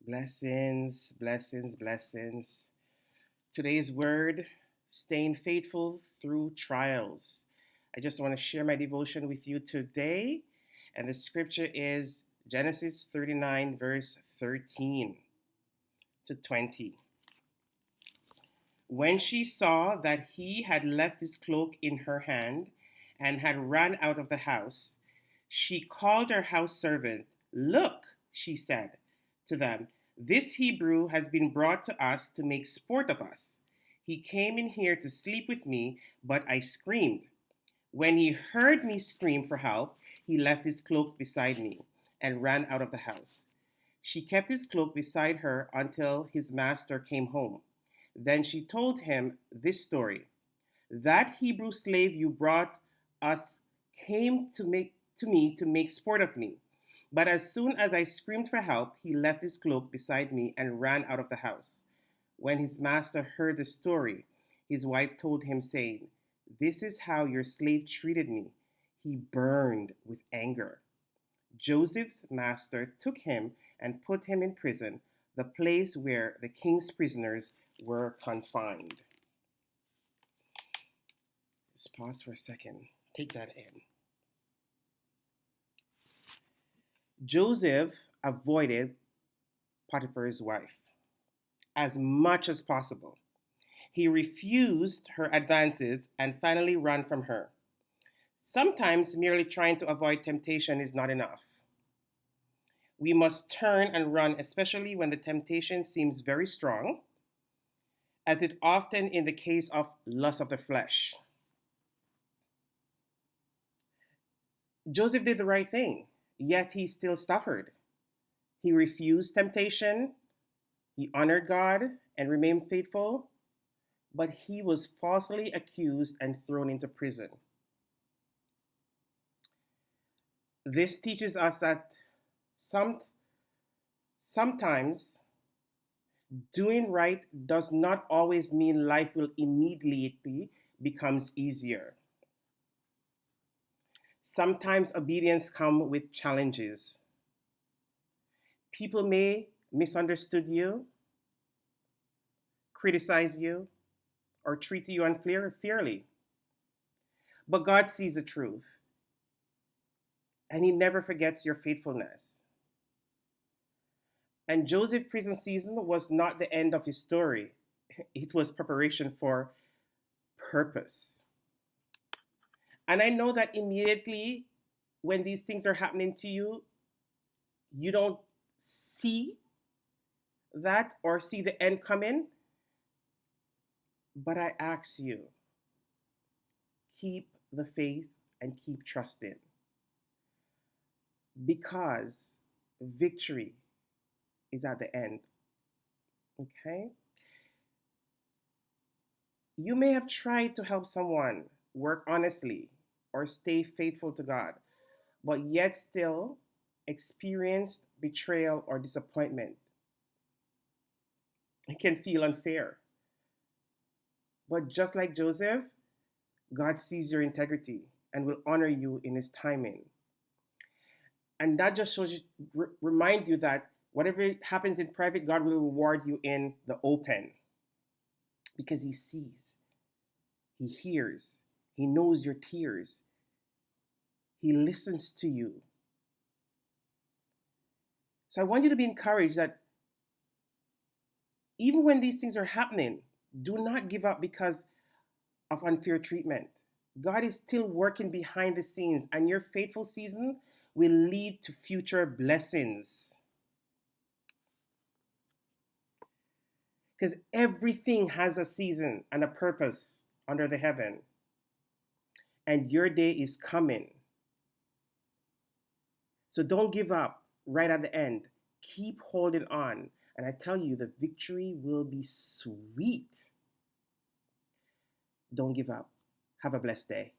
Blessings, blessings, blessings. Today's word, staying faithful through trials. I just want to share my devotion with you today. And the scripture is Genesis 39, verse 13 to 20. When she saw that he had left his cloak in her hand and had run out of the house, she called her house servant. Look, she said to them, this Hebrew has been brought to us to make sport of us. He came in here to sleep with me, but I screamed. When he heard me scream for help, he left his cloak beside me and ran out of the house. She kept his cloak beside her until his master came home. Then she told him this story. That Hebrew slave you brought us came to me to make sport of me. But as soon as I screamed for help, he left his cloak beside me and ran out of the house. When his master heard the story, his wife told him, saying, this is how your slave treated me. He burned with anger. Joseph's master took him and put him in prison, the place where the king's prisoners were confined. Just pause for a second. Take that in. Joseph avoided Potiphar's wife as much as possible. He refused her advances and finally ran from her. Sometimes merely trying to avoid temptation is not enough. We must turn and run, especially when the temptation seems very strong, as it often in the case of lust of the flesh. Joseph did the right thing, yet he still suffered. He refused temptation, he honored God and remained faithful, but he was falsely accused and thrown into prison. This teaches us that sometimes doing right does not always mean life will immediately becomes easier. Sometimes obedience comes with challenges. People may misunderstood you, criticize you, or treat you unfairly. But God sees the truth, and he never forgets your faithfulness. And Joseph's prison season was not the end of his story. It was preparation for purpose. And I know that immediately when these things are happening to you, you don't see that or see the end coming. But I ask you, keep the faith and keep trusting. Because victory is at the end. Okay? You may have tried to help someone work honestly or stay faithful to God, but yet still experienced betrayal or disappointment. It can feel unfair. But just like Joseph, God sees your integrity and will honor you in his timing. And that just shows you, remind you that whatever happens in private, God will reward you in the open. Because he sees, he hears, he knows your tears, he listens to you. So I want you to be encouraged that even when these things are happening, do not give up because of unfair treatment. God is still working behind the scenes, and your faithful season will lead to future blessings. Because everything has a season and a purpose under the heaven. And your day is coming. So don't give up right at the end. Keep holding on. And I tell you, the victory will be sweet. Don't give up. Have a blessed day.